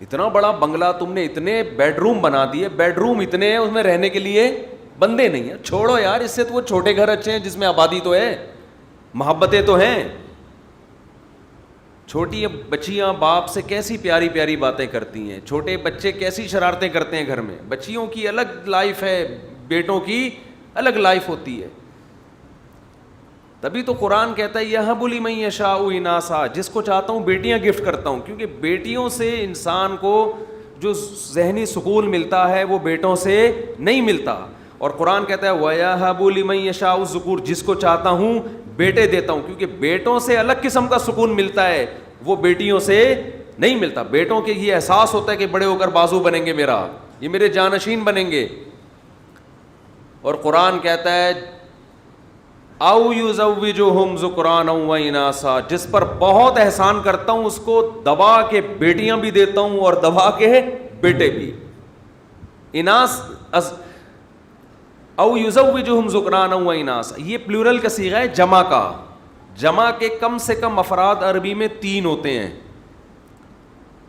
اتنا بڑا بنگلہ تم نے اتنے بیڈ روم بنا دیے, بیڈ روم اتنے ہیں, اس میں رہنے کے لیے بندے نہیں ہیں. چھوڑو یار, اس سے تو وہ چھوٹے گھر اچھے ہیں جس میں آبادی تو ہے, محبتیں تو ہیں. چھوٹی بچیاں باپ سے کیسی پیاری پیاری باتیں کرتی ہیں, چھوٹے بچے کیسی شرارتیں کرتے ہیں گھر میں. بچیوں کی الگ لائف ہے, بیٹوں کی الگ لائف ہوتی ہے. تبھی تو قرآن کہتا ہے یہب لمن یشاء اناثا, جس کو چاہتا ہوں بیٹیاں گفٹ کرتا ہوں, کیونکہ بیٹیوں سے انسان کو جو ذہنی سکون ملتا ہے وہ بیٹوں سے نہیں ملتا. اور قرآن کہتا ہے وَيَهَبُ لِمَن يَشَاءُ الذُّكُورَ, جس کو چاہتا ہوں بیٹے دیتا ہوں, کیونکہ بیٹوں سے الگ قسم کا سکون ملتا ہے, وہ بیٹیوں سے نہیں ملتا. بیٹوں کے یہ احساس ہوتا ہے کہ بڑے ہو کر بازو بنیں گے میرا, یہ میرے جانشین بنیں گے. اور قرآن کہتا ہے او یزوجہم ذکرانا و اناثا, جس پر بہت احسان کرتا ہوں اس کو دبا کے بیٹیاں بھی دیتا ہوں اور دبا کے بیٹے بھی. اناث او یزوجہم ذکرانا و اناثا, یہ پلورل کا صیغہ ہے جمع کا. جمع کے کم سے کم افراد عربی میں 3 ہوتے ہیں,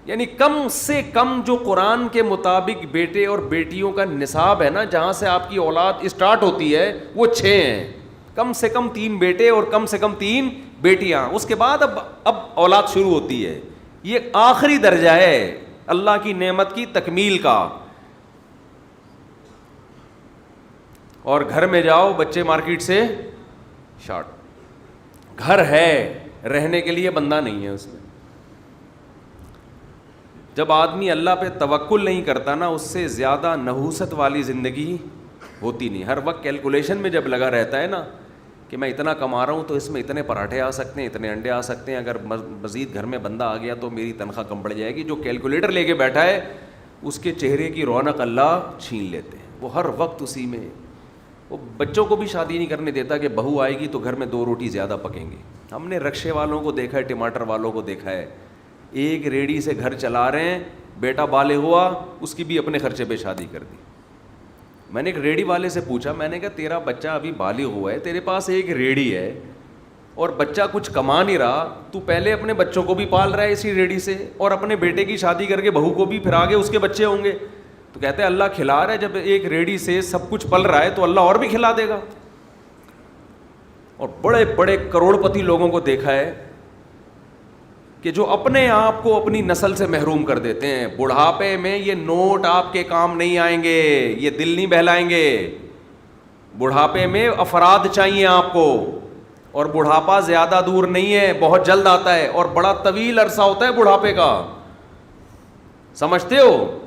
یعنی کم سے کم جو قرآن کے مطابق بیٹے اور بیٹیوں کا نصاب ہے نا, جہاں سے آپ کی اولاد اسٹارٹ ہوتی ہے, وہ 6 ہیں. کم سے کم 3 بیٹے اور کم سے کم 3 بیٹیاں, اس کے بعد اب اولاد شروع ہوتی ہے. یہ آخری درجہ ہے اللہ کی نعمت کی تکمیل کا. اور گھر میں جاؤ, بچے مارکیٹ سے شارٹ. گھر ہے, رہنے کے لیے بندہ نہیں ہے اس میں. جب آدمی اللہ پہ توکل نہیں کرتا نا, اس سے زیادہ نحوست والی زندگی ہوتی نہیں. ہر وقت کیلکولیشن میں جب لگا رہتا ہے نا کہ میں اتنا کما رہا ہوں تو اس میں اتنے پراٹھے آ سکتے ہیں, اتنے انڈے آ سکتے ہیں, اگر مزید گھر میں بندہ آ گیا تو میری تنخواہ کم پڑ جائے گی. جو کیلکولیٹر لے کے بیٹھا ہے اس کے چہرے کی رونق اللہ چھین لیتے ہیں. وہ ہر وقت اسی میں. وہ بچوں کو بھی شادی نہیں کرنے دیتا کہ بہو آئے گی تو گھر میں 2 روٹی زیادہ پکیں گے. ہم نے رکشے والوں کو دیکھا ہے, ٹماٹر والوں کو دیکھا ہے, ایک ریڑھی سے گھر چلا رہے ہیں, بیٹا بالغ ہوا, اس کی بھی اپنے خرچے پہ شادی کر دی. میں نے ایک ریڑھی والے سے پوچھا, میں نے کہا تیرا بچہ ابھی بالغ ہوا ہے, تیرے پاس ایک ریڑھی ہے اور بچہ کچھ کما نہیں رہا, تو پہلے اپنے بچوں کو بھی پال رہا ہے اسی ریڑھی سے, اور اپنے بیٹے کی شادی کر کے بہو کو بھی, پھر آگے اس کے بچے ہوں گے. تو کہتے ہیں اللہ کھلا رہا ہے, جب ایک ریڑھی سے سب کچھ پل رہا ہے تو اللہ اور بھی کھلا دے گا. اور بڑے بڑے کروڑ پتی لوگوں کو دیکھا ہے کہ جو اپنے آپ کو اپنی نسل سے محروم کر دیتے ہیں. بڑھاپے میں یہ نوٹ آپ کے کام نہیں آئیں گے, یہ دل نہیں بہلائیں گے. بڑھاپے میں افراد چاہیے آپ کو, اور بڑھاپا زیادہ دور نہیں ہے, بہت جلد آتا ہے, اور بڑا طویل عرصہ ہوتا ہے بڑھاپے کا. سمجھتے ہو,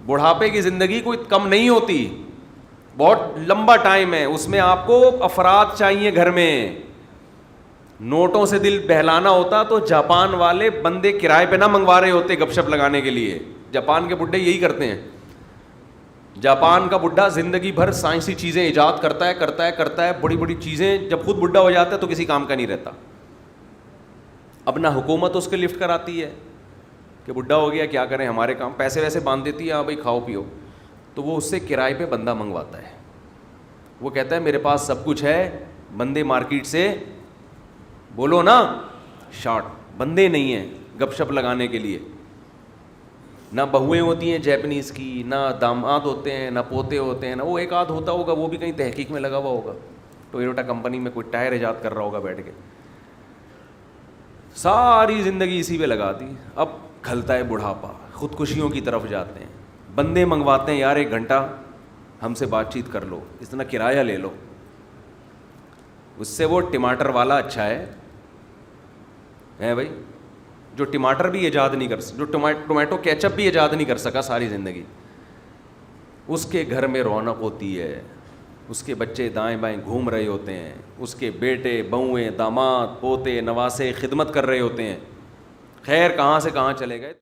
بڑھاپے کی زندگی کوئی کم نہیں ہوتی, بہت لمبا ٹائم ہے. اس میں آپ کو افراد چاہیے گھر میں. نوٹوں سے دل بہلانا ہوتا تو جاپان والے بندے کرائے پہ نہ منگوا رہے ہوتے گپ شپ لگانے کے لیے. جاپان کے بڈھے یہی کرتے ہیں. جاپان کا بڈھا زندگی بھر سائنسی چیزیں ایجاد کرتا ہے, بڑی بڑی چیزیں. جب خود بڈھا ہو جاتا ہے تو کسی کام کا نہیں رہتا. اب نہ حکومت اس کے لفٹ کراتی ہے کہ بڈھا ہو گیا کیا کریں, ہمارے کام, پیسے ویسے باندھ دیتی ہے, ہاں بھائی کھاؤ پیو, تو وہ اس سے کرائے پہ بندہ منگواتا ہے. وہ کہتا ہے میرے پاس سب کچھ ہے, بندے مارکیٹ سے بولو نا شارٹ, بندے نہیں ہیں گپ شپ لگانے کے لیے. نہ بہویں ہوتی ہیں جیپنیز کی, نہ داماد ہوتے ہیں, نہ پوتے ہوتے ہیں, نہ وہ ایک آدھ ہوتا ہوگا, وہ بھی کہیں تحقیق میں لگا ہوا ہوگا, ٹویوٹا کمپنی میں کوئی ٹائر ایجاد کر رہا ہوگا بیٹھ کے. ساری زندگی اسی پہ لگا دی. اب کھلتا ہے بڑھاپا, خودکشیوں کی طرف جاتے ہیں, بندے منگواتے ہیں, یار 1 گھنٹہ ہم سے بات چیت کر لو, اتنا کرایہ لے لو. اس سے وہ ٹماٹر والا اچھا ہے بھائی, جو ٹماٹر بھی ایجاد نہیں کر سکا, جو ٹومیٹو کیچپ بھی ایجاد نہیں کر سکا ساری زندگی. اس کے گھر میں رونق ہوتی ہے, اس کے بچے دائیں بائیں گھوم رہے ہوتے ہیں, اس کے بیٹے بہویں داماد پوتے نواسے خدمت کر رہے ہوتے ہیں. خیر کہاں سے کہاں چلے گئے.